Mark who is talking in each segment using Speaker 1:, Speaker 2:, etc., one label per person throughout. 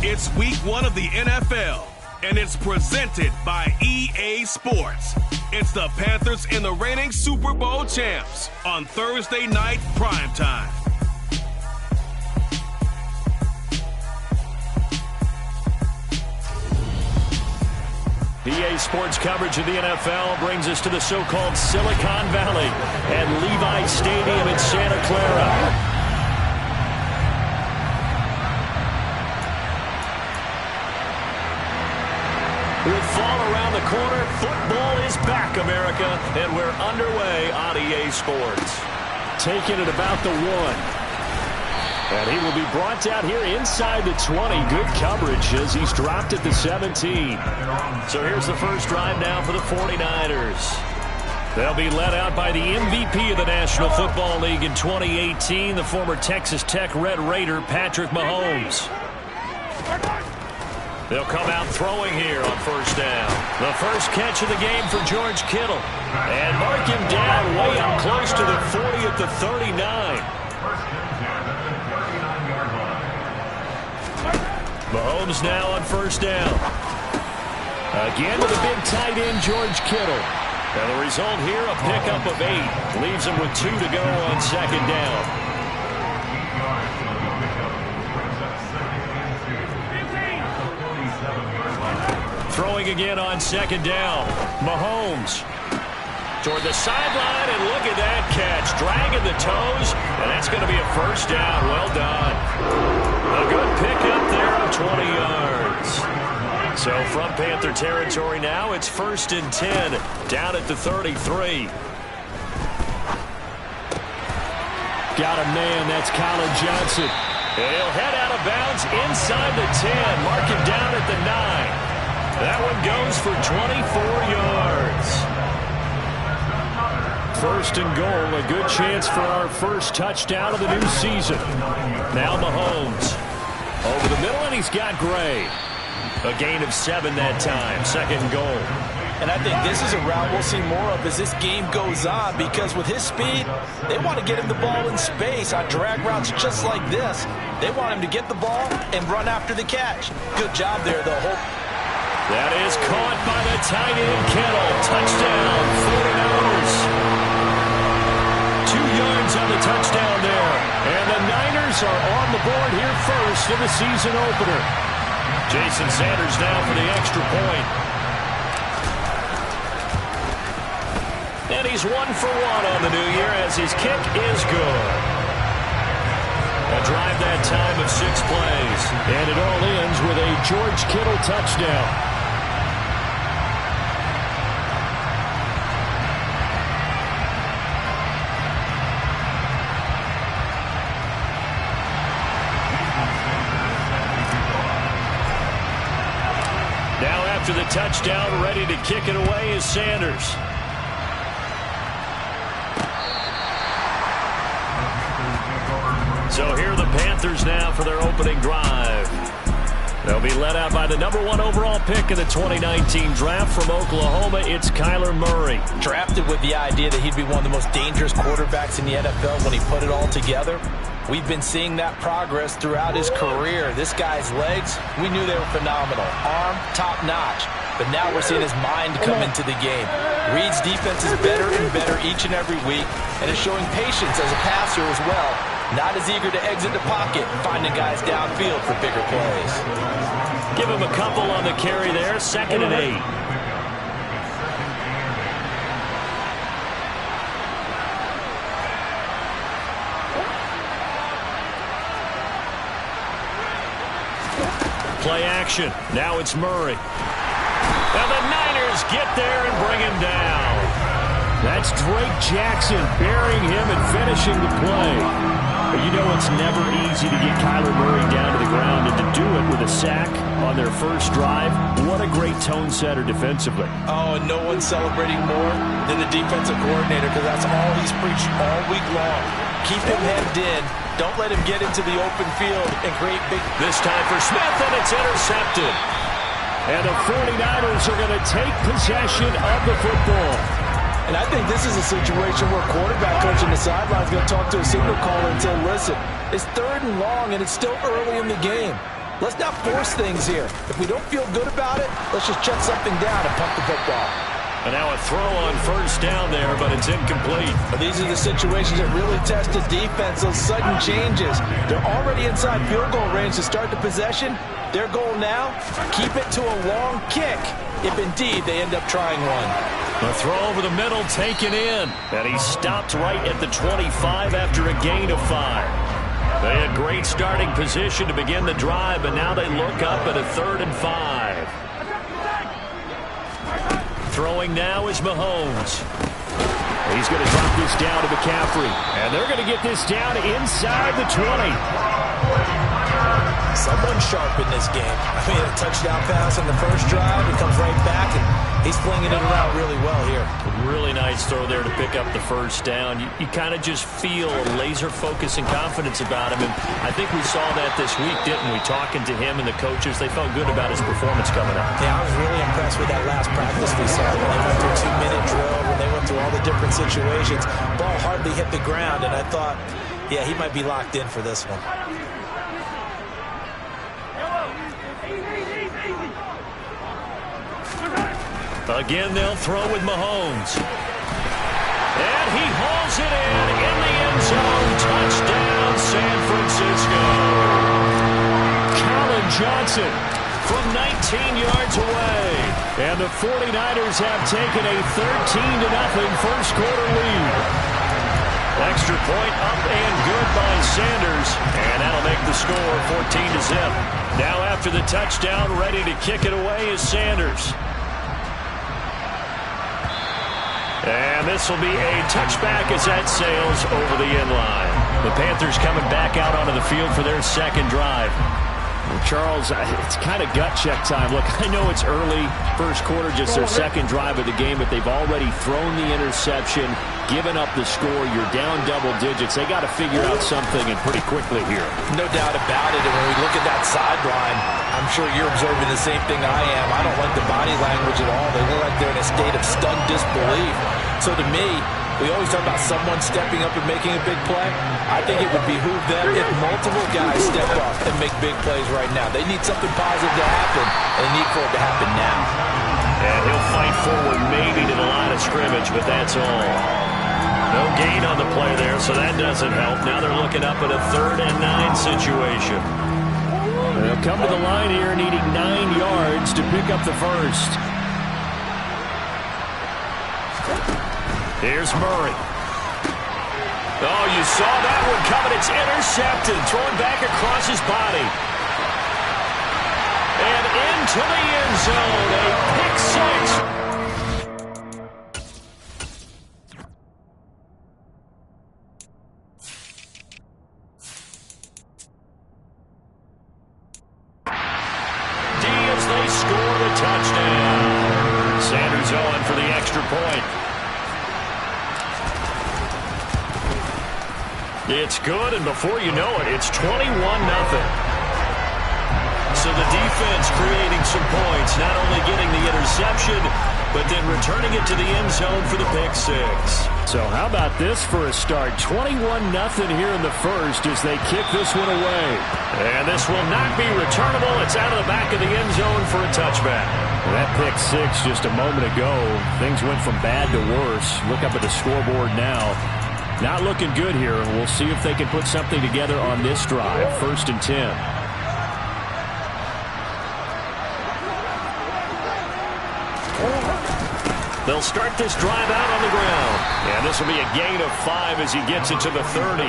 Speaker 1: It's week 1 of the NFL, and it's presented by EA Sports. It's the Panthers and the reigning Super Bowl champs on Thursday night primetime.
Speaker 2: EA Sports coverage of the NFL brings us to the so-called Silicon Valley at Levi Stadium in Santa Clara. With fall around the corner, football is back, America, and we're underway on EA Sports. Taking it about the 1. And he will be brought down here inside the 20. Good coverage as he's dropped at the 17. So here's the first drive now for the 49ers. They'll be led out by the MVP of the National Football League in 2018, the former Texas Tech Red Raider, Patrick Mahomes. They'll come out throwing here on first down. The first catch of the game for George Kittle. And mark him down way up close to the 40 at the 39. Mahomes now on first down. Again with a big tight end, George Kittle. And the result here, a pickup of 8. Leaves him with 2 to go on second down. Throwing again on second down. Mahomes toward the sideline, and look at that catch. Dragging the toes, and that's going to be a first down. Well done. A good pickup there of 20 yards. So from Panther territory now, it's 1st and 10, down at the 33. Got a man, that's Colin Johnson. He'll head out of bounds inside the 10. Mark him down at the 9. That one goes for 24 yards. 1st and goal, a good chance for our first touchdown of the new season. Now Mahomes. Over the middle, and he's got Gray. A gain of 7 that time, 2nd and goal.
Speaker 3: And I think this is a route we'll see more of as this game goes on, because with his speed, they want to get him the ball in space on drag routes just like this. They want him to get the ball and run after the catch. Good job there, though.
Speaker 2: That is caught by the tight end, Kittle. Touchdown, 49ers. 2 yards on the touchdown there. And the Niners are on the board here first in the season opener. Jason Sanders now for the extra point. And he's 1 for 1 on the new year as his kick is good. A drive that time of 6 plays. And it all ends with a George Kittle touchdown. Now after the touchdown, ready to kick it away is Sanders. So here are the Panthers now for their opening drive. They'll be led out by the number 1 overall pick in the 2019 draft from Oklahoma. It's Kyler Murray.
Speaker 3: Drafted with the idea that he'd be one of the most dangerous quarterbacks in the NFL when he put it all together. We've been seeing that progress throughout his career. This guy's legs, we knew they were phenomenal. Arm, top-notch. But now we're seeing his mind come into the game. Reed's defense is better and better each and every week, and is showing patience as a passer as well. Not as eager to exit the pocket, finding guys downfield for bigger plays.
Speaker 2: Give him a couple on the carry there, 2nd and 8. Play action. Now it's Murray. And the Niners get there and bring him down. That's Drake Jackson burying him and finishing the play. But you know it's never easy to get Kyler Murray down to the ground, and to do it with a sack on their first drive, what a great tone setter defensively.
Speaker 3: Oh, and no one's celebrating more than the defensive coordinator, because that's all he's preached all week long. Keep him hemmed in. Don't let him get into the open field and create big...
Speaker 2: This time for Smith, and it's intercepted. And the 49ers are going to take possession of the football.
Speaker 3: And I think this is a situation where quarterback coach on the sideline is going to talk to a signal caller and say, listen, it's 3rd and long, and it's still early in the game. Let's not force things here. If we don't feel good about it, let's just check something down and pump the football.
Speaker 2: And now a throw on first down there, but it's incomplete.
Speaker 3: But these are the situations that really test the defense, those sudden changes. They're already inside field goal range to start the possession. Their goal now, keep it to a long kick, if indeed they end up trying one.
Speaker 2: A throw over the middle taken in. And he stopped right at the 25 after a gain of 5. They had great starting position to begin the drive, but now they look up at a 3rd and 5. Throwing now is Mahomes. He's going to drop this down to McCaffrey. And they're going to get this down inside the 20.
Speaker 3: Someone sharp in this game. I mean, a touchdown pass on the first drive. He comes right back, and he's flinging it around really well here.
Speaker 2: Really nice throw there to pick up the first down. You kind of just feel a laser focus and confidence about him. And I think we saw that this week, didn't we? Talking to him and the coaches, they felt good about his performance coming up.
Speaker 3: Yeah, I was really impressed with that last practice we saw. When they went through a 2-minute drill, when they went through all the different situations, ball hardly hit the ground, and I thought, yeah, he might be locked in for this one.
Speaker 2: Again, they'll throw with Mahomes. And he hauls it in the end zone. Touchdown, San Francisco. Colin Johnson from 19 yards away. And the 49ers have taken a 13-0 first quarter lead. Extra point up and good by Sanders. And that'll make the score 14-0. Now after the touchdown, ready to kick it away is Sanders. And this will be a touchback as that sails over the end line. The Panthers coming back out onto the field for their second drive. Well, Charles, it's kind of gut check time. Look, I know it's early, first quarter, just their second drive of the game, but they've already thrown the interception, given up the score. You're down double digits. They got to figure out something, and pretty quickly here.
Speaker 3: No doubt about it. And when we look at that sideline, I'm sure you're observing the same thing I am. I don't like the body language at all. They look like they're in a state of stunned disbelief. So to me, we always talk about someone stepping up and making a big play. I think it would behoove them if multiple guys step up and make big plays right now. They need something positive to happen, and they need for it to happen now.
Speaker 2: And he'll fight forward maybe to the line of scrimmage, but that's all. No gain on the play there, so that doesn't help. Now they're looking up at a 3rd and 9 situation. They'll come to the line here needing 9 yards to pick up the first. Here's Murray. Oh, you saw that one coming. It's intercepted. Thrown back across his body. And into the end zone. A pick six. Diaz, they score the touchdown. Sanders on for the extra point. It's good, and before you know it, it's 21-0. So the defense creating some points, not only getting the interception, but then returning it to the end zone for the pick six. So how about this for a start? 21-0 here in the first as they kick this one away. And this will not be returnable. It's out of the back of the end zone for a touchback. Well, that pick six just a moment ago, things went from bad to worse. Look up at the scoreboard now. Not looking good here. We'll see if they can put something together on this drive. 1st and 10. They'll start this drive out on the ground. And this will be a gain of 5 as he gets it to the 30.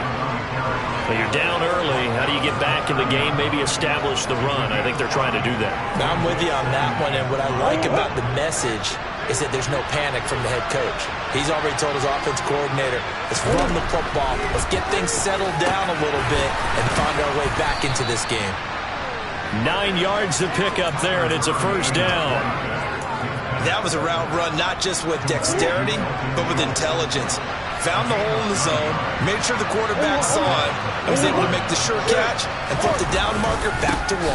Speaker 2: Well, you're down early. How do you get back in the game? Maybe establish the run. I think they're trying to do that.
Speaker 3: I'm with you on that one. And what I like about the message is that there's no panic from the head coach. He's already told his offense coordinator, let's run the football, let's get things settled down a little bit and find our way back into this game.
Speaker 2: 9 yards to pick up there, and it's a first down.
Speaker 3: That was a route run not just with dexterity, but with intelligence. Found the hole in the zone, made sure the quarterback saw it, and was able to make the sure catch and flip the down marker back to 1.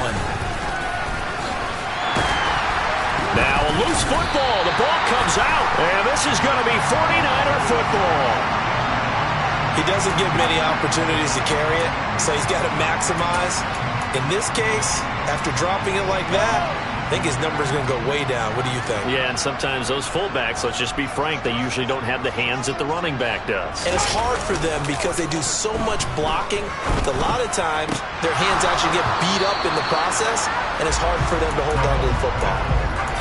Speaker 2: Now a loose football. The ball comes out. And this is going to be 49er football.
Speaker 3: He doesn't give many opportunities to carry it, so he's got to maximize In this case, after dropping it like that, I think his number is going to go way down. What do you think?
Speaker 2: Yeah, and sometimes those fullbacks, let's just be frank, they usually don't have the hands that the running back does.
Speaker 3: And it's hard for them because they do so much blocking. A lot of times, their hands actually get beat up in the process, and it's hard for them to hold on to the football.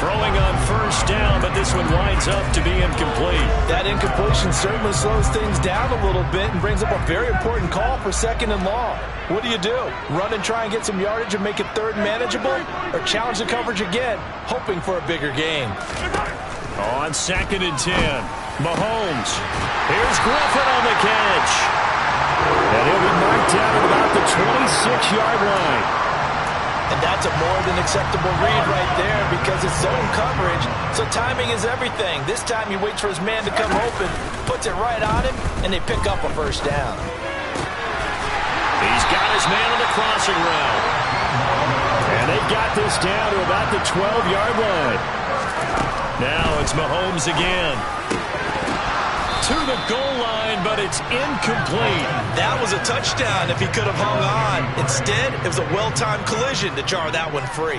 Speaker 2: Throwing on first down, but this one winds up to be incomplete.
Speaker 3: That incompletion certainly slows things down a little bit and brings up a very important call for 2nd and long. What do? Run and try and get some yardage and make it 3rd and manageable? Or challenge the coverage again, hoping for a bigger gain?
Speaker 2: On 2nd and 10, Mahomes. Here's Griffin on the catch. And he'll be marked down at about the 26-yard line.
Speaker 3: And that's a more than acceptable read right there because it's zone coverage, so timing is everything. This time he waits for his man to come open, puts it right on him, and they pick up a first down.
Speaker 2: He's got his man on the crossing route. And they got this down to about the 12-yard line. Now it's Mahomes again. To the goal line, but it's incomplete.
Speaker 3: That was a touchdown if he could have hung on. Instead, it was a well-timed collision to jar that one free.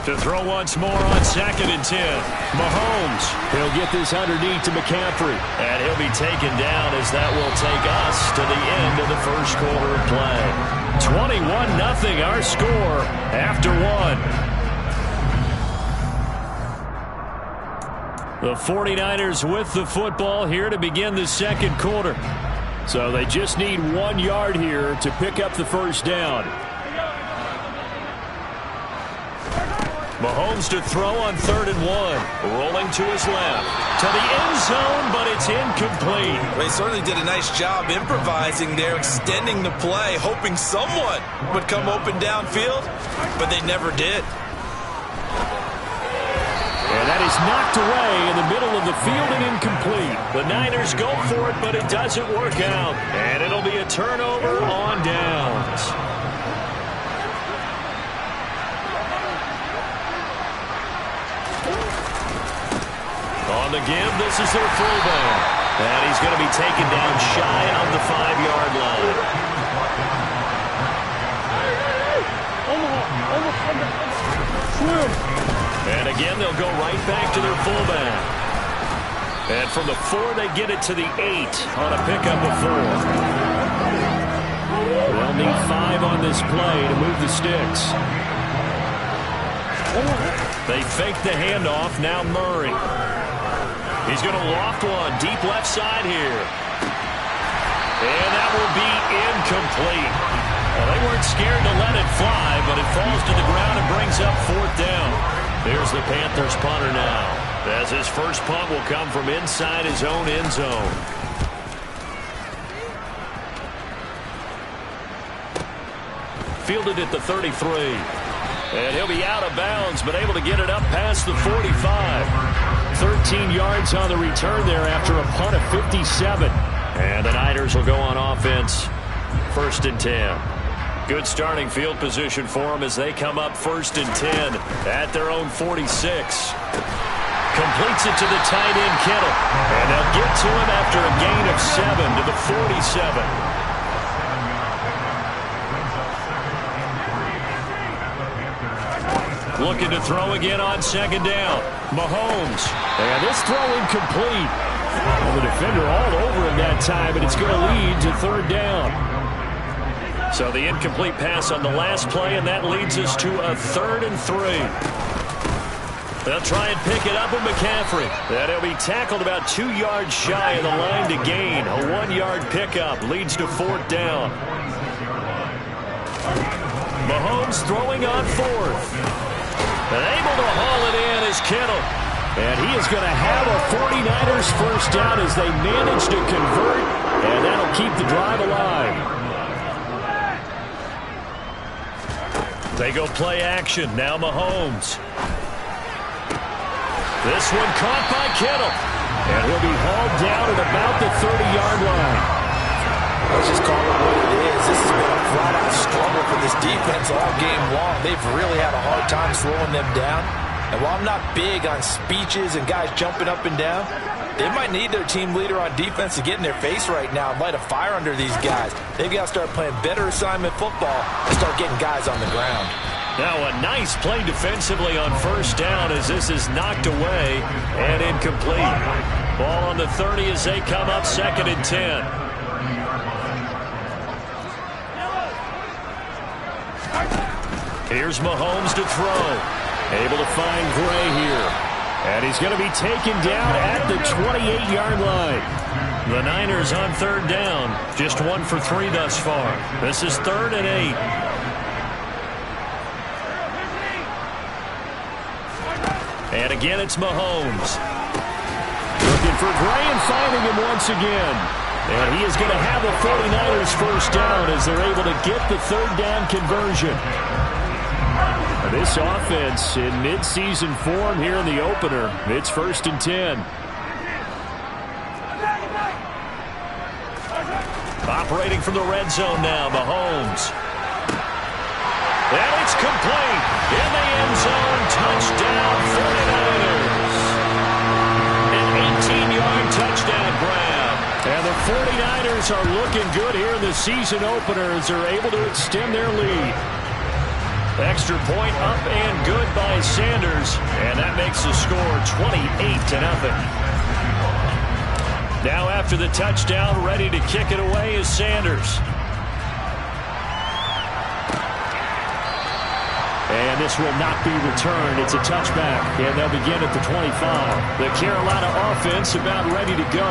Speaker 2: To throw once more on 2nd and 10. Mahomes. He'll get this underneath to McCaffrey. And he'll be taken down as that will take us to the end of the first quarter of play. 21-0 our score after one. The 49ers with the football here to begin the second quarter. So they just need 1 yard here to pick up the first down. Mahomes to throw on 3rd and 1. Rolling to his left. To the end zone, but it's incomplete.
Speaker 3: Well, he certainly did a nice job improvising there, extending the play, hoping someone would come open downfield, but they never did.
Speaker 2: And that is knocked away in the middle of the field and incomplete. The Niners go for it, but it doesn't work out. And it'll be a turnover on downs. On the give, this is their fullback. And he's going to be taken down shy of the 5-yard line. And again, they'll go right back to their fullback. And from the 4, they get it to the 8 on a pickup of 4. They'll need 5 on this play to move the sticks. They fake the handoff. Now Murray. He's going to loft one deep left side here. And that will be incomplete. Well, they weren't scared to let it fly, but it falls to the ground and brings up 4th down. There's the Panthers punter now, as his first punt will come from inside his own end zone. Fielded at the 33. And he'll be out of bounds, but able to get it up past the 45. 13 yards on the return there after a punt of 57. And the Niners will go on offense, 1st and 10. Good starting field position for them as they come up 1st and 10 at their own 46. Completes it to the tight end, Kittle. And they'll get to him after a gain of 7 to the 47. Looking to throw again on 2nd down. Mahomes. And this throw incomplete. Well, the defender all over him that time, and it's going to lead to 3rd down. So the incomplete pass on the last play, and that leads us to a 3rd and 3. They'll try and pick it up with McCaffrey. And he'll be tackled about 2 yards shy of the line to gain. A 1-yard pickup leads to 4th down. Mahomes throwing on 4th. And able to haul it in is Kittle. And he is going to have a 49ers first down as they manage to convert. And that'll keep the drive alive. They go play action. Now Mahomes. This one caught by Kittle. And he'll be hauled down at about the 30-yard line.
Speaker 3: Let's just call it what it is. This has been a flat-out struggle for this defense all game long. They've really had a hard time slowing them down. And while I'm not big on speeches and guys jumping up and down, They might need their team leader on defense to get in their face right now and light a fire under these guys. They've got to start playing better assignment football and start getting guys on the ground.
Speaker 2: Now a nice play defensively on first down as this is knocked away and incomplete. Ball on the 30 as they come up 2nd and 10. Here's Mahomes to throw. Able to find Gray here. And he's going to be taken down at the 28-yard line. The Niners on 3rd down. Just 1 for 3 thus far. This is 3rd and 8. And again, it's Mahomes. Looking for Gray and finding him once again. And he is going to have the 49ers first down as they're able to get the 3rd down conversion. This offense in mid-season form here in the opener. It's 1st and 10. Operating from the red zone now, Mahomes. And it's complete. In the end zone, touchdown 49ers. An 18-yard touchdown grab. And the 49ers are looking good here in the season opener as they're able to extend their lead. Extra point up and good by Sanders. And that makes the score 28-0. Now after the touchdown, ready to kick it away is Sanders. And this will not be returned. It's a touchback. And they'll begin at the 25. The Carolina offense about ready to go.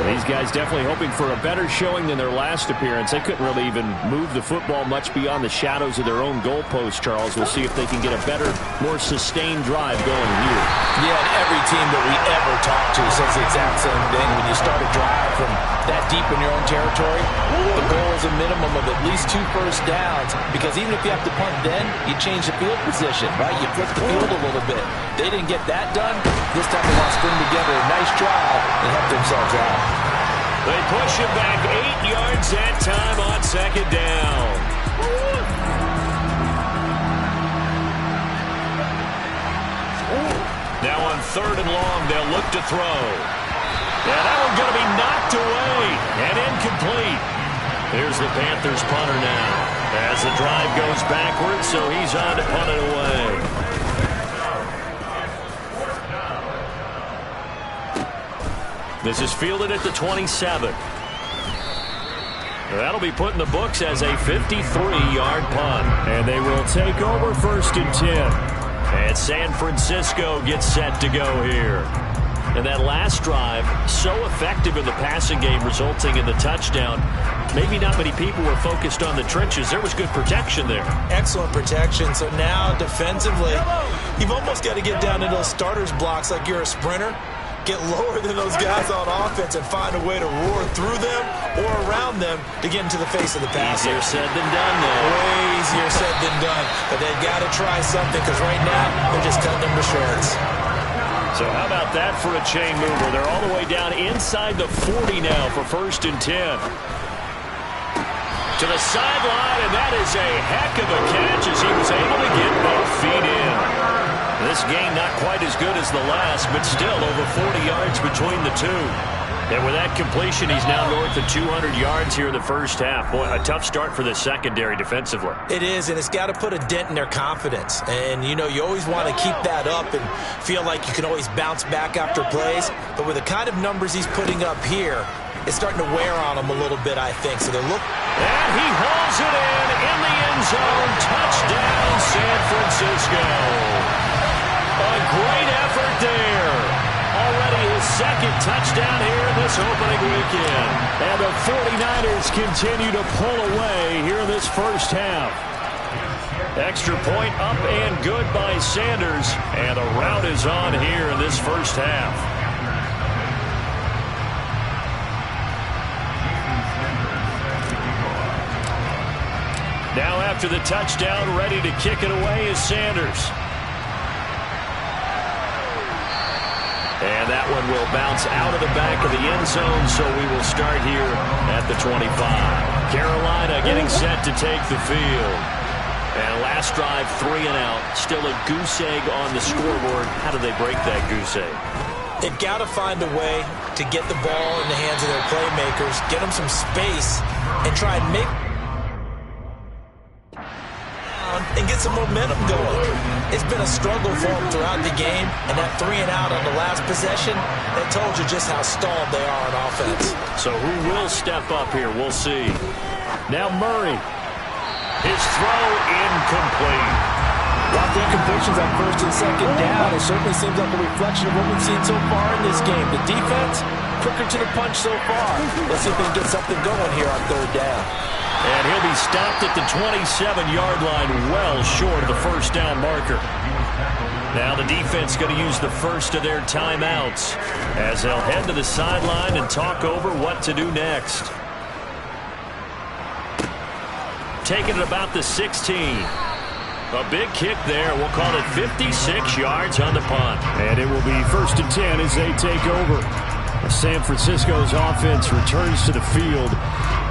Speaker 2: These guys definitely hoping for a better showing than their last appearance. They couldn't really even move the football much beyond the shadows of their own goalpost, Charles. We'll see if they can get a better, more sustained drive going here.
Speaker 3: Yeah, and every team that we ever talk to says the exact same thing. When you start a drive from that deep in your own territory, the goal is a minimum of at least 2 first downs, because even if you have to punt then, you change the field position, right? You flip the field a little bit. They didn't get that done. This time they want to string together a nice drive and help themselves out.
Speaker 2: They push him back 8 yards that time on 2nd down. Now on 3rd and long, they'll look to throw. And that one's going to be knocked away and incomplete. Here's the Panthers punter now. As the drive goes backwards, so he's on to punt it away. This is fielded at the 27. That'll be put in the books as a 53-yard punt. And they will take over 1st and 10. And San Francisco gets set to go here. And that last drive, so effective in the passing game, resulting in the touchdown. Maybe not many people were focused on the trenches. There was good protection there.
Speaker 3: Excellent protection. So now defensively, you've almost got to get down to those starters blocks like you're a sprinter. Get lower than those guys on offense and find a way to roar through them or around them to get into the face of the passer.
Speaker 2: Easier said than done, though.
Speaker 3: Way easier said than done. But they've got to try something, because right now they're just cutting them to shreds.
Speaker 2: So how about that for a chain mover? They're all the way down inside the 40 now for 1st and 10. To the sideline, and that is a heck of a catch as he was able to get both feet in. This game not quite as good as the last, but still over 40 yards between the two. And with that completion, he's now north of 200 yards here in the first half. Boy, a tough start for the secondary defensively.
Speaker 3: It is, and it's got to put a dent in their confidence. And, you know, you always want to keep that up and feel like you can always bounce back after plays. But with the kind of numbers he's putting up here, it's starting to wear on him a little bit, I think. So they're looking.
Speaker 2: And he hauls it in the end zone. Touchdown, San Francisco. A great effort there. Already his 2nd touchdown here in this opening weekend. And the 49ers continue to pull away here in this first half. Extra point up and good by Sanders. And the rout is on here in this first half. Now after the touchdown, ready to kick it away is Sanders. And that one will bounce out of the back of the end zone, so we will start here at the 25. Carolina getting set to take the field. And last drive, 3 and out. Still a goose egg on the scoreboard. How do they break that goose egg?
Speaker 3: They've got to find a way to get the ball in the hands of their playmakers, get them some space, and try and make and get some momentum going. It's been a struggle for them throughout the game, and that 3-and-out on the last possession, that told you just how stalled they are on offense.
Speaker 2: So who will step up here? We'll see. Now Murray. His throw incomplete.
Speaker 3: Lots of incompletions on first and second down. It certainly seems like a reflection of what we've seen so far in this game. The defense, quicker to the punch so far. Let's see if we can get something going here on third down.
Speaker 2: And he'll be stopped at the 27-yard line, well short of the first down marker. Now the defense going to use the first of their timeouts as they'll head to the sideline and talk over what to do next. Taking it about the 16. A big kick there. We'll call it 56 yards on the punt.
Speaker 4: And it will be 1st and 10 as they take over. San Francisco's offense returns to the field.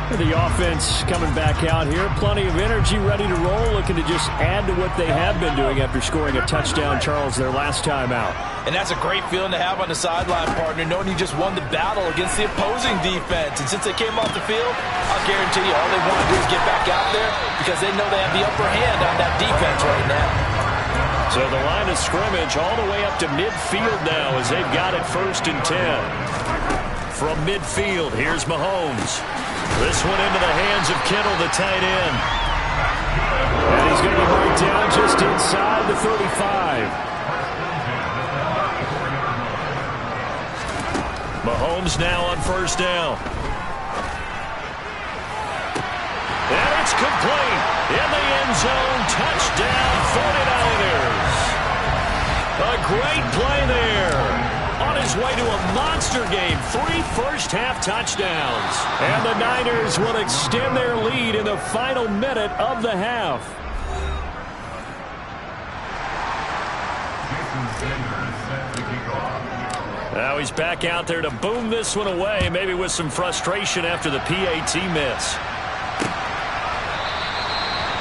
Speaker 4: The offense coming back out here. Plenty of energy, ready to roll, looking to just add to what they have been doing after scoring a touchdown, Charles, their last time out.
Speaker 3: And that's a great feeling to have on the sideline, partner, knowing you just won the battle against the opposing defense. And since they came off the field, I'll guarantee you all they want to do is get back out there because they know they have the upper hand on that defense right now.
Speaker 2: So the line of scrimmage all the way up to midfield now as they've got it 1st and 10. From midfield, here's Mahomes. This one into the hands of Kittle, the tight end.
Speaker 4: And he's going to be marked down just inside the 35.
Speaker 2: Mahomes now on first down. And it's complete. In the end zone, touchdown 49ers. A great play there. On his way to a monster game, 3 first-half touchdowns.
Speaker 4: And the Niners will extend their lead in the final minute of the half.
Speaker 2: Now he's back out there to boom this one away, maybe with some frustration after the PAT miss.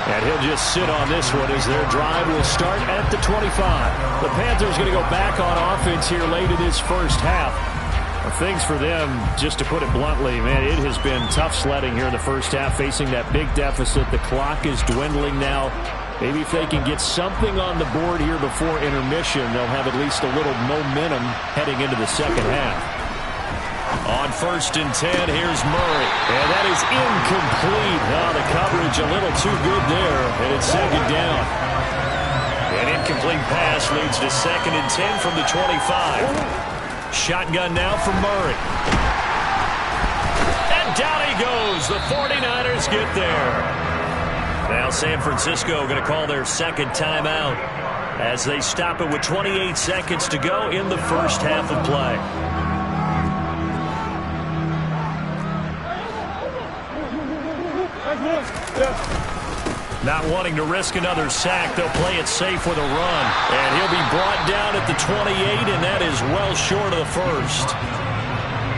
Speaker 4: And he'll just sit on this one as their drive will start at the 25. The Panthers going to go back on offense here late in this first half. Things for them, just to put it bluntly, man, it has been tough sledding here in the first half, facing that big deficit. The clock is dwindling now. Maybe if they can get something on the board here before intermission, they'll have at least a little momentum heading into the second half.
Speaker 2: On 1st and 10, here's Murray.
Speaker 4: And that is incomplete. Oh, the coverage a little too good there, and it's second down.
Speaker 2: An incomplete pass leads to 2nd and 10 from the 25. Shotgun now from Murray. And down he goes. The 49ers get there. Now San Francisco going to call their second timeout as they stop it with 28 seconds to go in the first half of play. Not wanting to risk another sack, they'll play it safe with a run. And he'll be brought down at the 28, and that is well short of the first.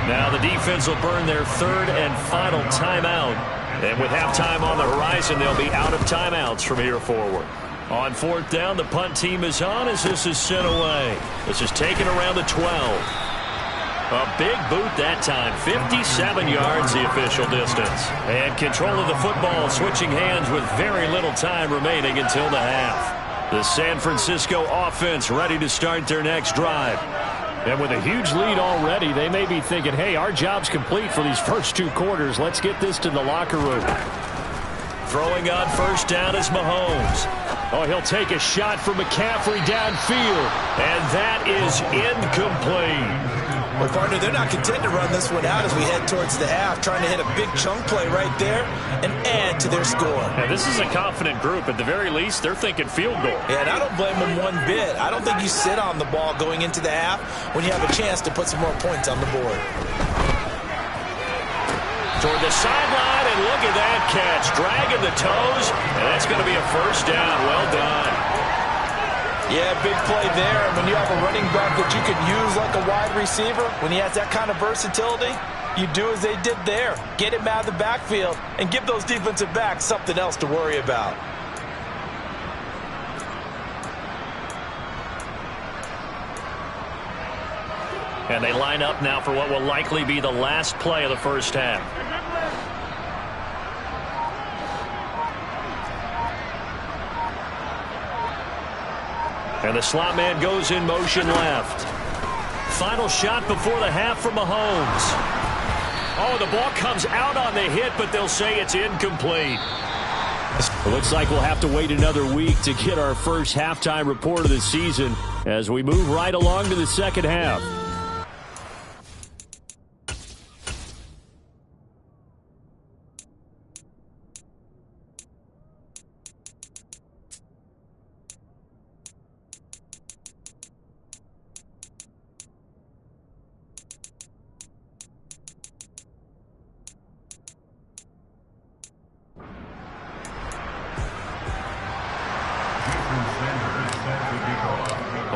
Speaker 2: Now the defense will burn their 3rd and final timeout. And with halftime on the horizon, they'll be out of timeouts from here forward. On 4th down, the punt team is on as this is sent away. This is taken around the 12. A big boot that time, 57 yards the official distance. And control of the football switching hands with very little time remaining until the half. The San Francisco offense ready to start their next drive.
Speaker 4: And with a huge lead already, they may be thinking, hey, our job's complete for these first 2 quarters. Let's get this to the locker room.
Speaker 2: Throwing on first down is Mahomes.
Speaker 4: Oh, he'll take a shot from McCaffrey downfield.
Speaker 2: And that is incomplete.
Speaker 3: Well, partner, they're not content to run this one out as we head towards the half, trying to hit a big chunk play right there and add to their score.
Speaker 4: Yeah, this is a confident group. At the very least, they're thinking field goal.
Speaker 3: Yeah, and I don't blame them one bit. I don't think you sit on the ball going into the half when you have a chance to put some more points on the board.
Speaker 2: Toward the sideline, and look at that catch. Dragging the toes, and that's going to be a first down. Well done.
Speaker 3: Yeah, big play there. And when you have a running back that you could use like a wide receiver, when he has that kind of versatility, you do as they did there. Get him out of the backfield and give those defensive backs something else to worry about.
Speaker 4: And they line up now for what will likely be the last play of the first half. And the slot man goes in motion left. Final shot before the half for Mahomes. Oh, the ball comes out on the hit, but they'll say it's incomplete. It looks like we'll have to wait another week to get our first halftime report of the season as we move right along to the second half.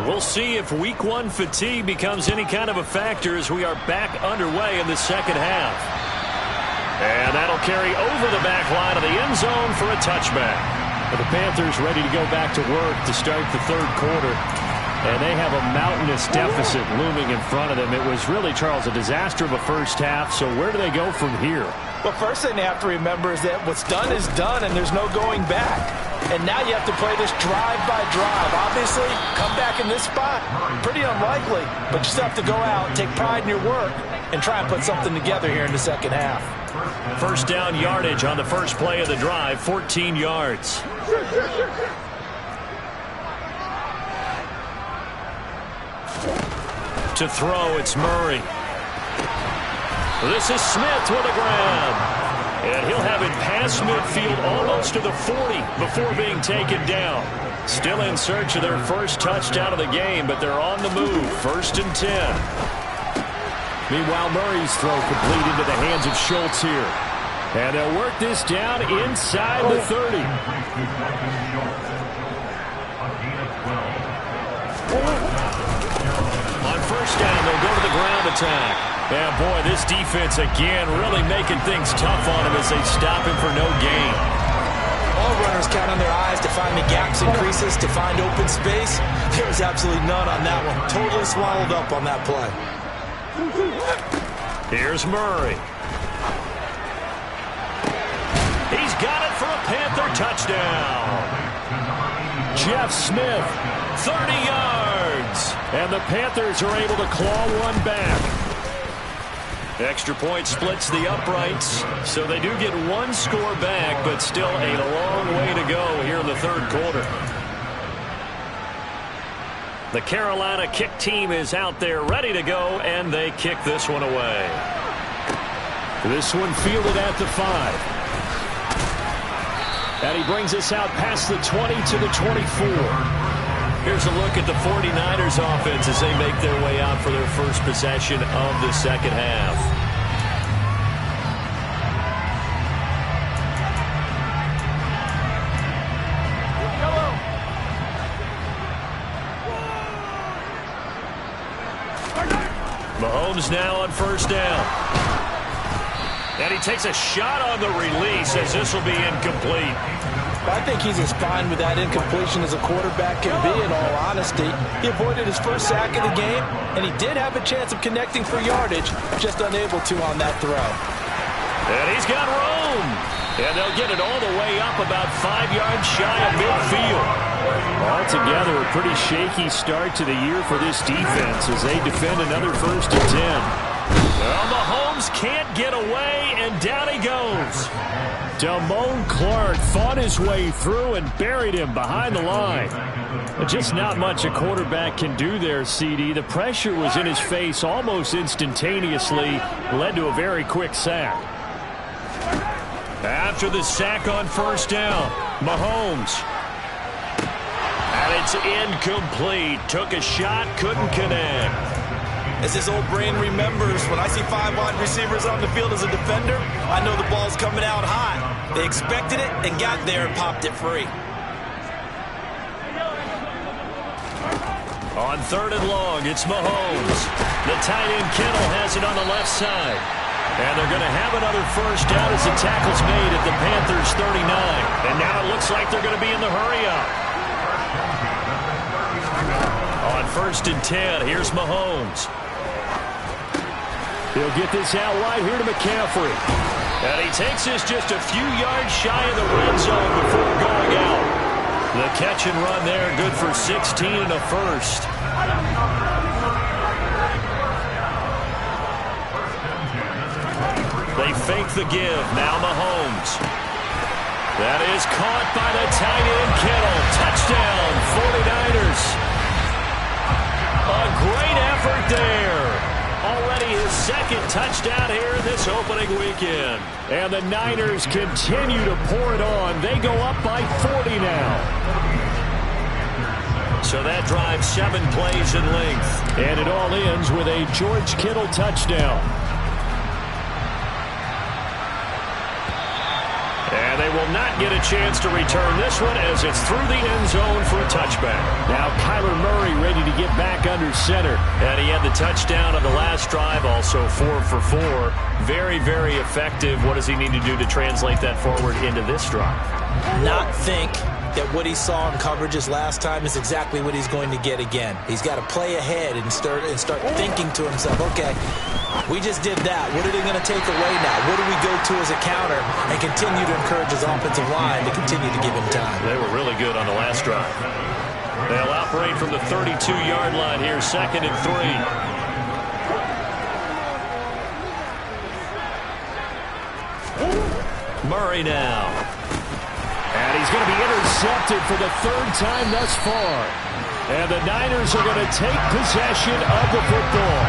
Speaker 4: We'll see if week one fatigue becomes any kind of a factor as we are back underway in the second half. And that'll carry over the back line of the end zone for a touchback. The Panthers ready to go back to work to start the third quarter. And they have a mountainous deficit looming in front of them. It was really, Charles, a disaster of a first half. So where do they go from here?
Speaker 3: Well, first thing they have to remember is that what's done is done, and there's no going back. And now you have to play this drive by drive. Obviously, come back in this spot, pretty unlikely. But you still have to go out, take pride in your work, and try and put something together here in the second half.
Speaker 4: First down yardage on the first play of the drive, 14 yards. To throw, it's Murray. This is Smith with a grab. And he'll have it past midfield almost to the 40 before being taken down. Still in search of their first touchdown of the game, but they're on the move. 1st and 10. Meanwhile, Murray's throw complete into the hands of Schultz here. And they'll work this down inside the 30. On first down, they'll go to the ground attack. Yeah, boy, this defense again really making things tough on him as they stop him for no gain.
Speaker 3: All runners count on their eyes to find the gaps and creases, to find open space. There was absolutely none on that one. Totally swallowed up on that play.
Speaker 4: Here's Murray. He's got it for a Panther touchdown. Jeff Smith, 30 yards. And the Panthers are able to claw one back. Extra point splits the uprights, so they do get one score back, but still a long way to go here in the third quarter. The Carolina kick team is out there ready to go, and they kick this one away. This one fielded at the 5. And he brings us out past the 20 to the 24. Here's a look at the 49ers offense as they make their way out for their first possession of the second half. Mahomes now on first down. And he takes a shot on the release as this will be incomplete.
Speaker 3: I think he's as fine with that incompletion as a quarterback can be, in all honesty. He avoided his first sack of the game, and he did have a chance of connecting for yardage, just unable to on that throw.
Speaker 4: And he's got room. And they'll get it all the way up about 5 yards shy of midfield. Altogether, a pretty shaky start to the year for this defense as they defend another 1st and 10. Well, Mahomes can't get away, and down he goes. Damone Clark fought his way through and buried him behind the line. Just not much a quarterback can do there, CD. The pressure was in his face almost instantaneously, led to a very quick sack. After the sack on first down, Mahomes. And it's incomplete. Took a shot, couldn't connect.
Speaker 3: As his old brain remembers, when I see 5 wide receivers on the field as a defender, I know the ball's coming out high. They expected it and got there and popped it free.
Speaker 4: On 3rd and long, it's Mahomes. The tight end Kittle has it on the left side. And they're going to have another first down as the tackle's made at the Panthers' 39. And now it looks like they're going to be in the hurry-up. On 1st and 10, here's Mahomes. He'll get this out wide here to McCaffrey.
Speaker 2: And he takes this just a few yards shy of the red zone before going out. The catch and run there, good for 16 and a first. They fake the give. Now Mahomes. That is caught by the tight end Kittle. Touchdown, 49ers. A great effort there. Already his second touchdown here in this opening weekend.
Speaker 4: And the Niners continue to pour it on. They go up by 40 now.
Speaker 2: So that drives 7 plays in length.
Speaker 4: And it all ends with a George Kittle touchdown.
Speaker 2: And they will not get a chance to return this one as it's through the end zone for a touchback.
Speaker 4: Now Kyler Murray ready to get back under center.
Speaker 2: And he had the touchdown on the last drive, also 4 for 4. Very, very effective. What does he need to do to translate that forward into this drive?
Speaker 3: Not think that what he saw in coverages last time is exactly what he's going to get again. He's got to play ahead and start thinking to himself, okay, we just did that. What are they going to take away now? What do we go to as a counter? And continue to encourage his offensive line to continue to give him time.
Speaker 2: They were really good on the last drive. They'll operate from the 32-yard line here, 2nd and 3. Murray now.
Speaker 4: And he's going to be intercepted for the 3rd time thus far. And the Niners are going to take possession of the football.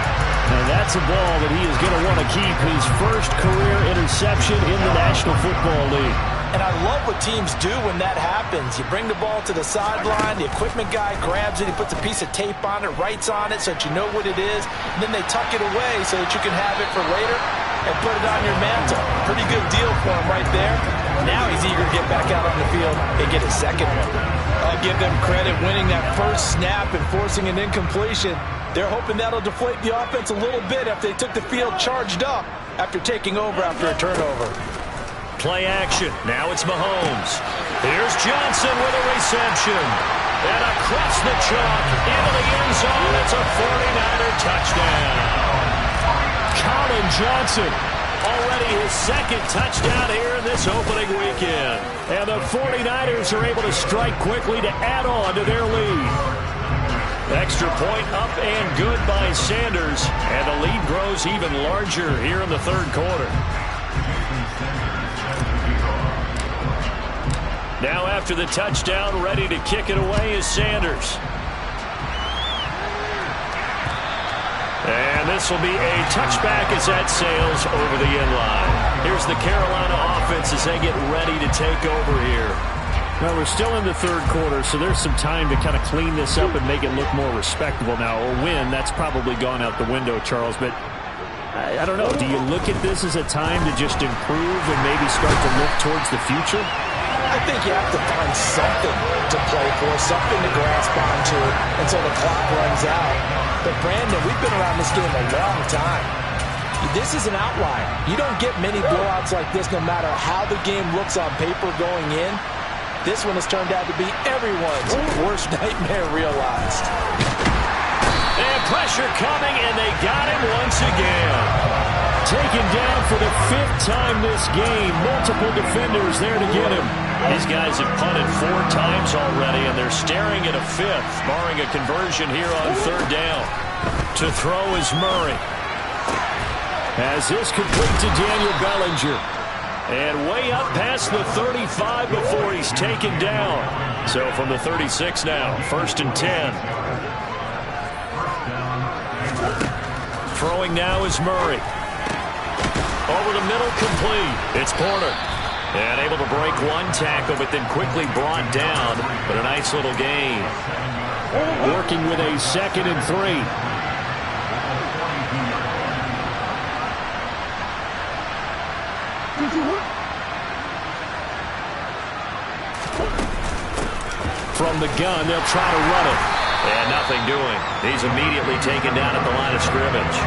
Speaker 4: And that's a ball that he is going to want to keep, his first career interception in the National Football League.
Speaker 3: And I love what teams do when that happens. You bring the ball to the sideline, the equipment guy grabs it, he puts a piece of tape on it, writes on it so that you know what it is, and then they tuck it away so that you can have it for later and put it on your mantle. Pretty good deal for him right there. Now he's eager to get back out on the field and get his second one. I'll give them credit winning that first snap and forcing an incompletion. They're hoping that'll deflate the offense a little bit after they took the field charged up after taking over after a turnover.
Speaker 2: Play action. Now it's Mahomes. Here's Johnson with a reception. And across the chalk into the end zone. It's a 49er touchdown.
Speaker 4: Colin Johnson.
Speaker 2: Already his second touchdown here in this opening weekend.
Speaker 4: And the 49ers are able to strike quickly to add on to their lead.
Speaker 2: Extra point up and good by Sanders. And the lead grows even larger here in the 3rd quarter. Now after the touchdown, ready to kick it away is Sanders. And this will be a touchback as that sails over the end line. Here's the Carolina offense as they get ready to take over here.
Speaker 4: Well, we're still in the 3rd quarter, so there's some time to kind of clean this up and make it look more respectable now. A win, that's probably gone out the window, Charles. But I don't know. Do you look at this as a time to just improve and maybe start to look towards the future?
Speaker 3: I think you have to find something to play for, something to grasp onto until the clock runs out. But, Brandon, we've been around this game a long time. This is an outlier. You don't get many blowouts like this no matter how the game looks on paper going in. This one has turned out to be everyone's worst nightmare realized.
Speaker 2: And pressure coming, and they got him once again.
Speaker 4: Taken down for the 5th time this game. Multiple defenders there to get him.
Speaker 2: These guys have punted 4 times already, and they're staring at a 5th, barring a conversion here on 3rd down. To throw is Murray.
Speaker 4: As this complete to Daniel Bellinger.
Speaker 2: And way up past the 35 before he's taken down. So from the 36 now, 1st and 10. Throwing now is Murray. Over the middle, complete. It's Porter. And able to break one tackle, but then quickly brought down. But a nice little gain.
Speaker 4: Working with a 2nd and 3. From the gun, they'll try to run it.
Speaker 2: And nothing doing. He's immediately taken down at the line of scrimmage.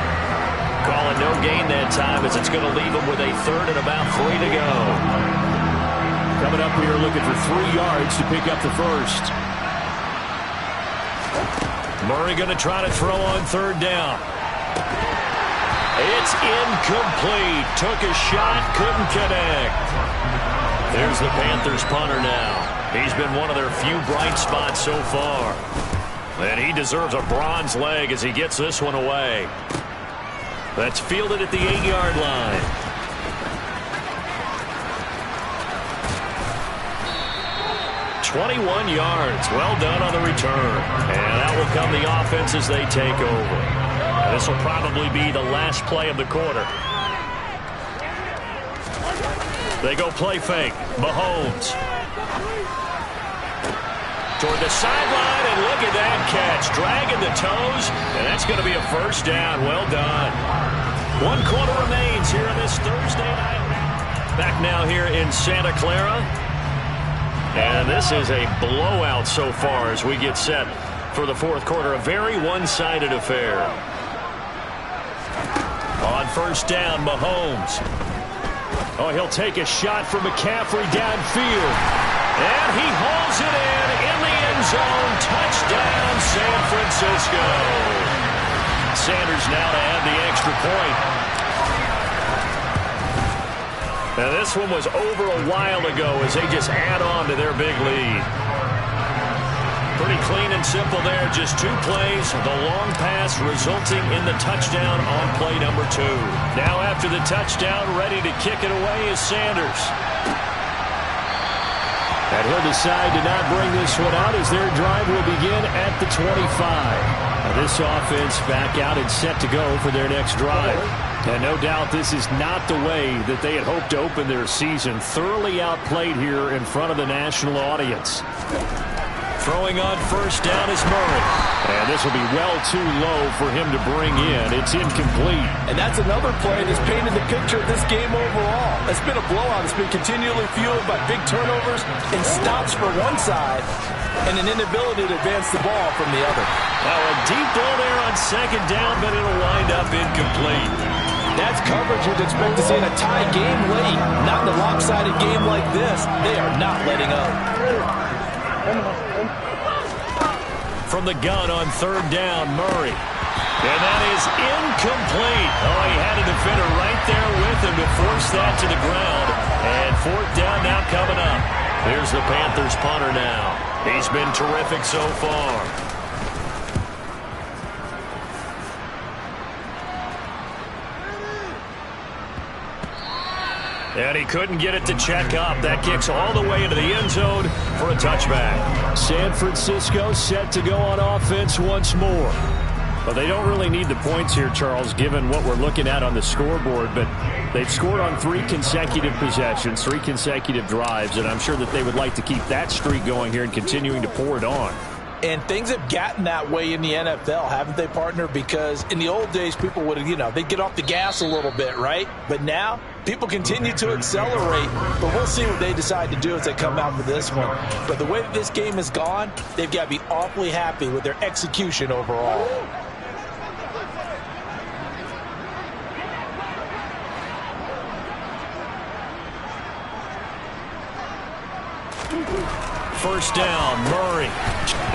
Speaker 2: Calling no gain that time as it's going to leave him with a 3rd and about 3 to go.
Speaker 4: Coming up here looking for 3 yards to pick up the 1st.
Speaker 2: Murray going to try to throw on 3rd down. It's incomplete. Took a shot, couldn't connect. There's the Panthers punter now. He's been one of their few bright spots so far. And he deserves a bronze leg as he gets this one away. That's fielded at the 8-yard line. "21 yards. Well done on the return. And out will come the offense as they take over. This will probably be the last play of the quarter. They go play fake. Mahomes. Toward the sideline, and look at that catch. Dragging the toes, and that's going to be a first down. Well done. 1 quarter remains here on this Thursday night. Back now here in Santa Clara. And this is a blowout so far as we get set for the fourth quarter. A very one-sided affair. On first down, Mahomes. Oh, he'll take a shot from McCaffrey downfield. And he hauls it in the end zone. Touchdown, San Francisco. Sanders now to add the extra point. Now this one was over a while ago as they just add on to their big lead. Pretty clean and simple there. Just 2 plays. The long pass resulting in the touchdown on play number 2. Now after the touchdown, ready to kick it away is Sanders.
Speaker 4: And he'll decide to not bring this one out as their drive will begin at the 25. Now this offense back out and set to go for their next drive. And no doubt this is not the way that they had hoped to open their season. Thoroughly outplayed here in front of the national audience.
Speaker 2: Throwing on first down is Murray.
Speaker 4: And this will be well too low for him to bring in. It's incomplete.
Speaker 3: And that's another play that's painted the picture of this game overall. It's been a blowout. It's been continually fueled by big turnovers and stops for one side and an inability to advance the ball from the other.
Speaker 2: Now a deep ball there on second down, but it'll wind up incomplete.
Speaker 3: That's coverage you'd expect to see in a tie game late. Not in a lopsided game like this. They are not letting up.
Speaker 2: From the gun on third down, Murray. And that is incomplete. Oh, he had a defender right there with him to force that to the ground. And fourth down now coming up. Here's the Panthers punter now. He's been terrific so far. And he couldn't get it to check up. That kicks all the way into the end zone for a touchback.
Speaker 4: San Francisco set to go on offense once more. Well, they don't really need the points here, Charles, given what we're looking at on the scoreboard. But they've scored on 3 consecutive possessions, 3 consecutive drives, and I'm sure that they would like to keep that streak going here and continuing to pour it on.
Speaker 3: And things have gotten that way in the NFL, haven't they, partner? Because in the old days, people would, they'd get off the gas a little bit, right? But now, people continue to accelerate. But we'll see what they decide to do as they come out for this one. But the way that this game has gone, they've got to be awfully happy with their execution overall.
Speaker 2: First down, Murray.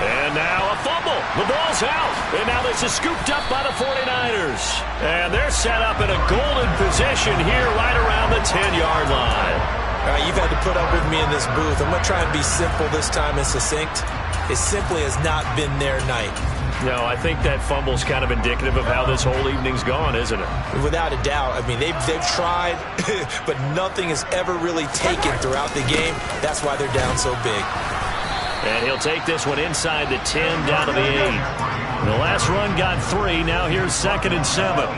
Speaker 2: And now a fumble. The ball's out. And now this is scooped up by the 49ers. And they're set up in a golden position here right around the 10-yard line.
Speaker 3: All right, you've had to put up with me in this booth. I'm going to try and be simple this time and succinct. It simply has not been their night.
Speaker 2: No, I think that fumble's kind of indicative of how this whole evening's gone, isn't it?
Speaker 3: Without a doubt. I mean, they've tried, but nothing is ever really taken throughout the game. That's why they're down so big.
Speaker 2: And he'll take this one inside the 10 down to the 8. The last run got 3. Now here's 2nd and 7.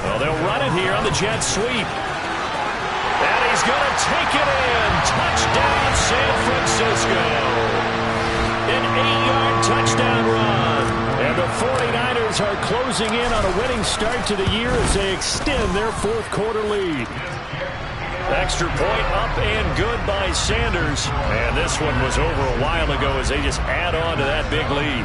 Speaker 2: Well, they'll run it here on the jet sweep. And he's going to take it in. Touchdown, San Francisco. An 8-yard touchdown run. And the 49ers are closing in on a winning start to the year as they extend their fourth quarter lead. Extra point up and good by Sanders. And this one was over a while ago as they just add on to that big lead.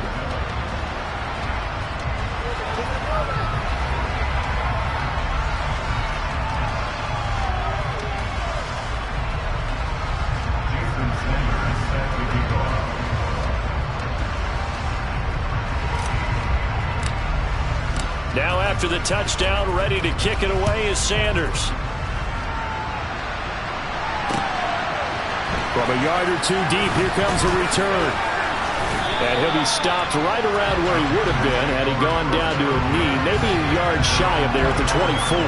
Speaker 2: after the touchdown, ready to kick it away is Sanders.
Speaker 4: From a yard or two deep, here comes a return. And he'll be stopped right around where he would have been had he gone down to a knee, maybe a yard shy of there at the 24.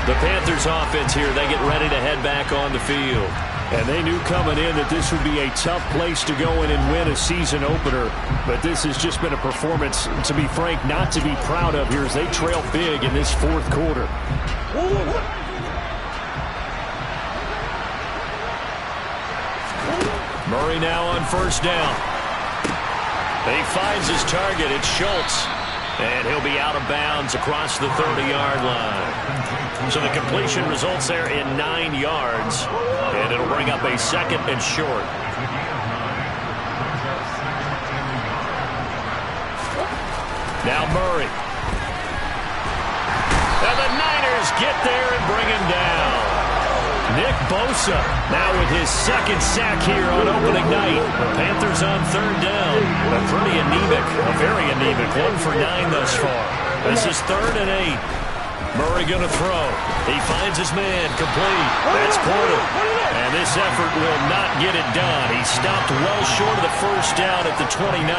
Speaker 2: The Panthers offense here, they get ready to head back on the field.
Speaker 4: And they knew coming in that this would be a tough place to go in and win a season opener. But this has just been a performance, to be frank, not to be proud of here as they trail big in this fourth quarter.
Speaker 2: Murray now on first down. He finds his target. It's Schultz. And he'll be out of bounds across the 30-yard line. So the completion results there in 9 yards. And it'll bring up a second and short. Now Murray. And the Niners get there and bring him down. Nick Bosa now with his second sack here on opening night. The Panthers on third down. A pretty anemic, a very anemic 1 for 9 thus far. This is 3rd and 8. Murray going to throw. He finds his man complete. That's Porter. And this effort will not get it done. He stopped well short of the first down at the 29.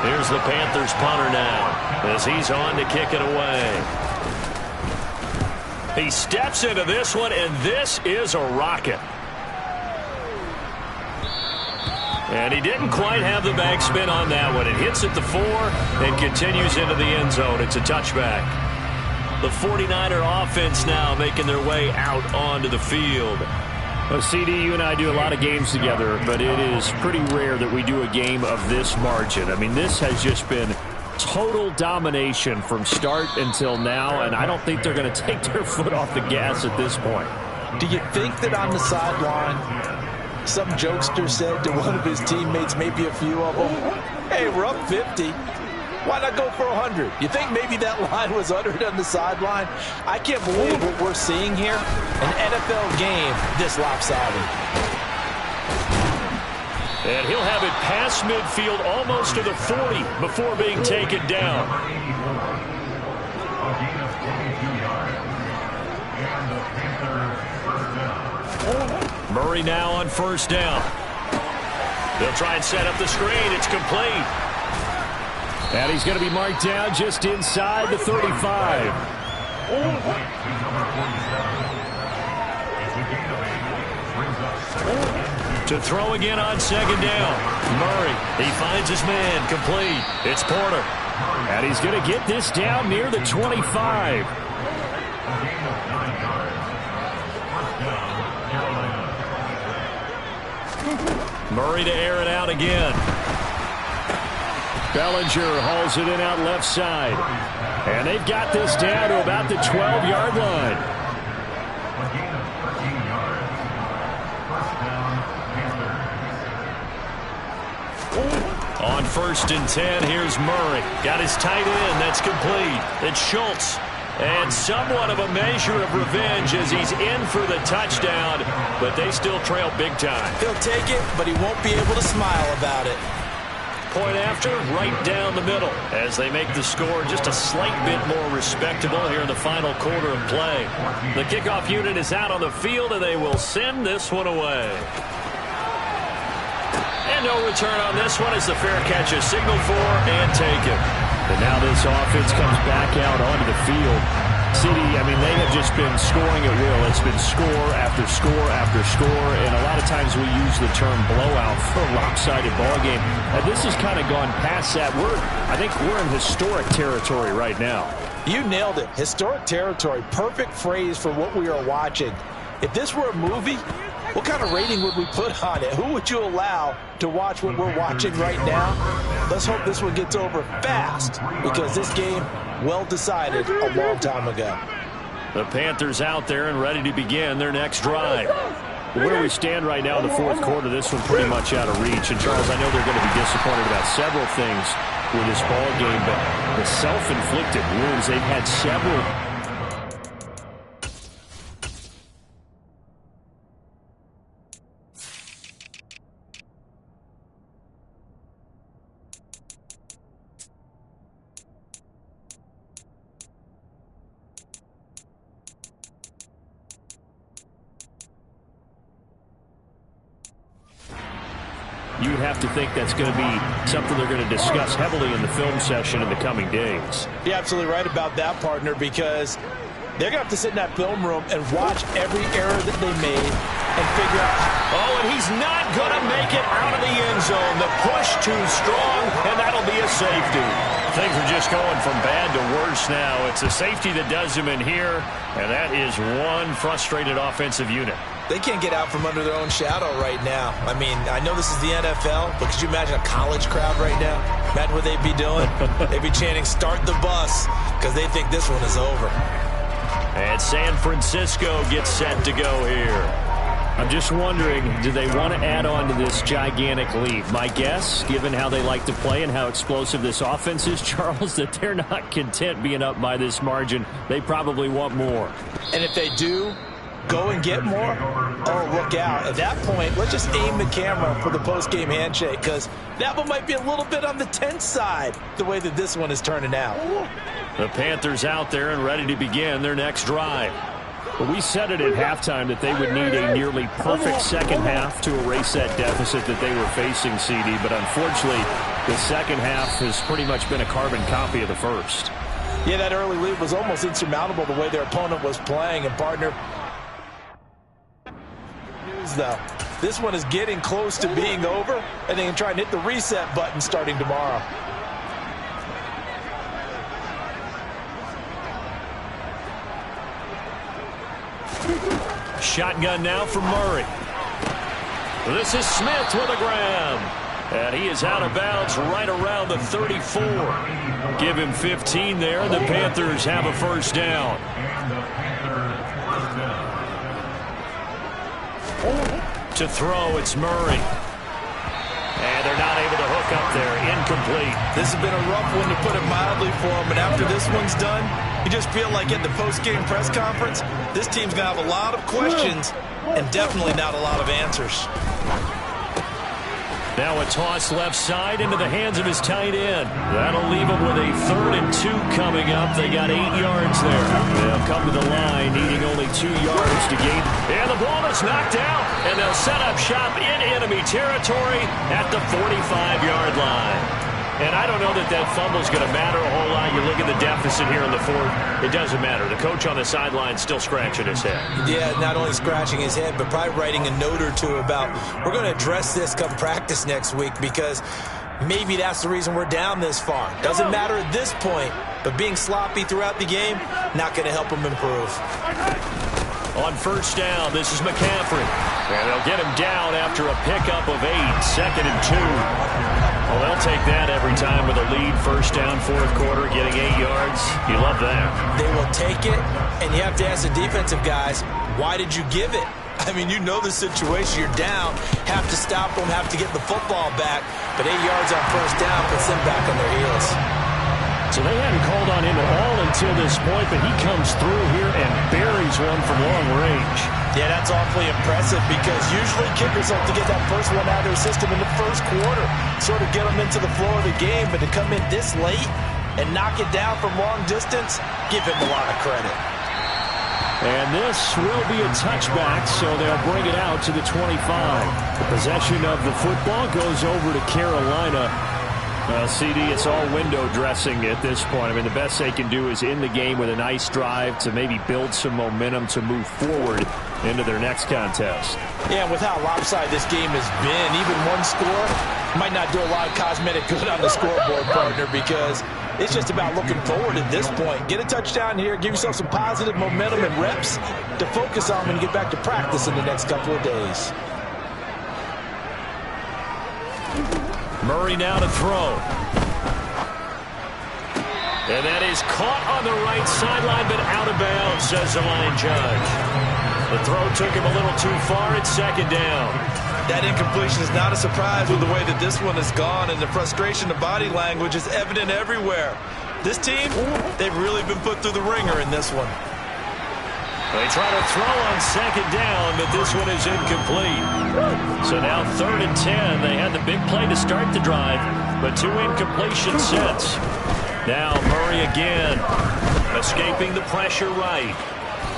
Speaker 2: Here's the Panthers punter now as he's on to kick it away. He steps into this one, and this is a rocket. And he didn't quite have the backspin on that one. It hits at the 4 and continues into the end zone. It's a touchback. The 49er offense now making their way out onto the field.
Speaker 4: Well, CD, you and I do a lot of games together, but it is pretty rare that we do a game of this margin. I mean, this has just been total domination from start until now, and I don't think they're going to take their foot off the gas at this point.
Speaker 3: Do you think that on the sideline, some jokester said to one of his teammates, maybe a few of them, hey, we're up 50. Why not go for 100? You think maybe that line was uttered on the sideline? I can't believe what we're seeing here. An NFL game this lopsided.
Speaker 2: And he'll have it past midfield almost to the 40 before being taken down. Murray now on first down. They'll try and set up the screen. It's complete.
Speaker 4: And he's going to be marked down just inside the 35.
Speaker 2: To throw again on second down. Murray, he finds his man, complete. It's Porter.
Speaker 4: And he's going to get this down near the 25.
Speaker 2: Murray to air it out again.
Speaker 4: Bellinger hauls it in out left side. And they've got this down to about the 12-yard line.
Speaker 2: On first and 10, here's Murray. Got his tight end. That's complete. It's Schultz. And somewhat of a measure of revenge as he's in for the touchdown, but they still trail big time.
Speaker 3: He'll take it, but he won't be able to smile about it.
Speaker 2: Point after, right down the middle, as they make the score just a slight bit more respectable here in the final quarter of play. The kickoff unit is out on the field, and they will send this one away. And no return on this one as the fair catch is signaled for and taken.
Speaker 4: And now this offense comes back out onto the field. CD, I mean, they have just been scoring at will. It's been score after score after score, and a lot of times we use the term blowout for a lopsided ball game. This has kind of gone past that. I think we're in historic territory right now.
Speaker 3: You nailed it. Historic territory. Perfect phrase for what we are watching. If this were a movie, what kind of rating would we put on it? Who would you allow to watch what we're watching right now? Let's hope this one gets over fast, because this game, well decided a long time ago.
Speaker 2: The Panthers out there and ready to begin their next drive.
Speaker 4: Where we stand right now in the fourth quarter, this one pretty much out of reach. And, Charles, I know they're going to be disappointed about several things with this ball game, but the self-inflicted wounds, they've had several. you'd have to think that's going to be something they're going to discuss heavily in the film session in the coming days.
Speaker 3: You're absolutely right about that, partner, because they're going to have to sit in that film room and watch every error that they made and figure out.
Speaker 2: Oh, and he's not going to make it out of the end zone. The push too strong, and that'll be a safety.
Speaker 4: Things are just going from bad to worse now. It's a safety that does him in here, and that is one frustrated offensive unit.
Speaker 3: They can't get out from under their own shadow right now. I mean, I know this is the NFL, but could you imagine a college crowd right now? Imagine what they'd be doing. They'd be chanting, "Start the bus," because they think this one is over.
Speaker 4: And San Francisco gets set to go here. I'm just wondering, do they want to add on to this gigantic lead? My guess, given how they like to play and how explosive this offense is, Charles, that they're not content being up by this margin. They probably want more.
Speaker 3: And if they do go and get more, oh, look out. At that point, let's just aim the camera for the post-game handshake, because that one might be a little bit on the tense side, the way that this one is turning out.
Speaker 4: The Panthers out there and ready to begin their next drive. But we said it at halftime that they would need a nearly perfect second half to erase that deficit that they were facing, CD. But unfortunately, the second half has pretty much been a carbon copy of the first.
Speaker 3: Yeah, that early lead was almost insurmountable the way their opponent was playing. And, partner, news though, this one is getting close to being over, and they can try and hit the reset button starting tomorrow.
Speaker 4: Shotgun now from Murray. This is Smith with a grab. And he is out of bounds right around the 34. Give him 15 there, and the Panthers have a first down. To throw, it's Murray. And they're not able to hook up there. Incomplete.
Speaker 3: This has been a rough one, to put it mildly, for him. But after this one's done, you just feel like at the post-game press conference, this team's going to have a lot of questions and definitely not a lot of answers.
Speaker 4: Now a toss left side into the hands of his tight end. That'll leave him with a 3rd and 2 coming up. They got 8 yards there. They'll come to the line, needing only 2 yards to gain. And the ball is knocked out, and they'll set up shop in enemy territory at the 45-yard line. And I don't know that that fumble is going to matter a whole lot. You look at the deficit here in the 4th. It doesn't matter. The coach on the sideline still scratching his head. Yeah, not only scratching his head, but probably writing a note or two about, we're going to address this come practice next week, because maybe that's the reason we're down this far. Doesn't matter at this point, but being sloppy throughout the game, not going to help him improve. On first down, this is McCaffrey. And they'll get him down after a pickup of 8, 2nd and 2. Well, they'll take that every time with a lead. First down, 4th quarter, getting 8 yards. You love that. They will take it, and you have to ask the defensive guys, why did you give it? I mean, you know the situation. You're down, have to stop them, have to get the football back. But 8 yards on first down puts them back on their heels. So they hadn't called on him at all until this point, but he comes through here and buries one from long range. Yeah, that's awfully impressive, because usually kickers like to get that first one out of their system in the first quarter, sort of get them into the flow of the game, but to come in this late and knock it down from long distance, give him a lot of credit. And this will be a touchback, so they'll bring it out to the 25. The possession of the football goes over to Carolina. CD, it's all window dressing at this point. I mean, the best they can do is in the game with a nice drive to maybe build some momentum to move forward into their next contest. Yeah, and with how lopsided this game has been, even one score might not do a lot of cosmetic good on the scoreboard, partner, because it's just about looking forward at this point. Get a touchdown here, give yourself some positive momentum and reps to focus on when you get back to practice in the next couple of days. Murray now to throw. And that is caught on the right sideline, but out of bounds, says the line judge. The throw took him a little too far. It's 2nd down. That incompletion is not a surprise with the way that this one has gone, and the frustration, the body language is evident everywhere. This team, they've really been put through the ringer in this one. They try to throw on 2nd down, but this one is incomplete. So now 3rd and 10. They had the big play to start the drive, but 2 incompletion sets. Now Murray again, escaping the pressure right.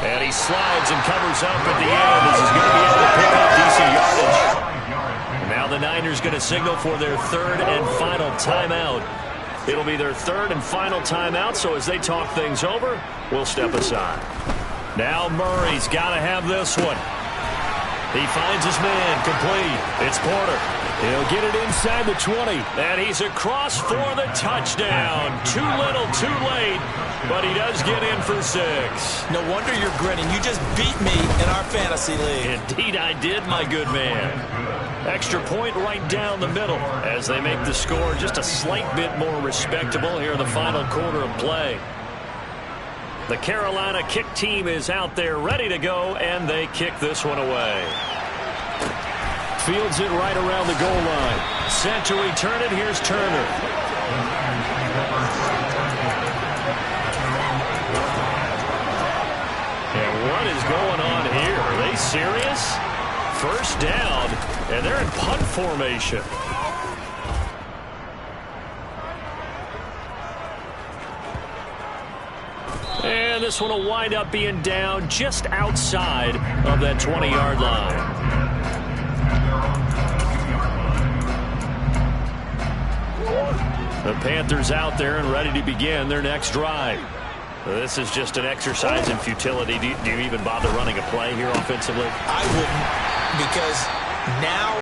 Speaker 4: And he slides and covers up at the end. This is going to be able to pick up decent yardage.
Speaker 2: Now the Niners going to signal for their third and final timeout. It'll be their third and final timeout, so as they talk things over, we'll step aside. Now Murray's got to have this one. He finds his man, complete. It's Porter. He'll get it inside the 20. And he's across for the touchdown. Too little, too late, but he does get in for 6.
Speaker 3: No wonder you're grinning. You just beat me in our fantasy league.
Speaker 2: Indeed I did, my good man. Extra point right down the middle as they make the score just a slight bit more respectable here in the final quarter of play. The Carolina kick team is out there ready to go, and they kick this one away.
Speaker 4: Fields it right around the goal line.
Speaker 2: Set to return it. Here's Turner. And what is going on here? Are they serious? First down, and they're in punt formation. And this one will wind up being down just outside of that 20-yard line. The Panthers out there and ready to begin their next drive. This is just an exercise in futility. Do you even bother running a play here offensively?
Speaker 3: I wouldn't, because now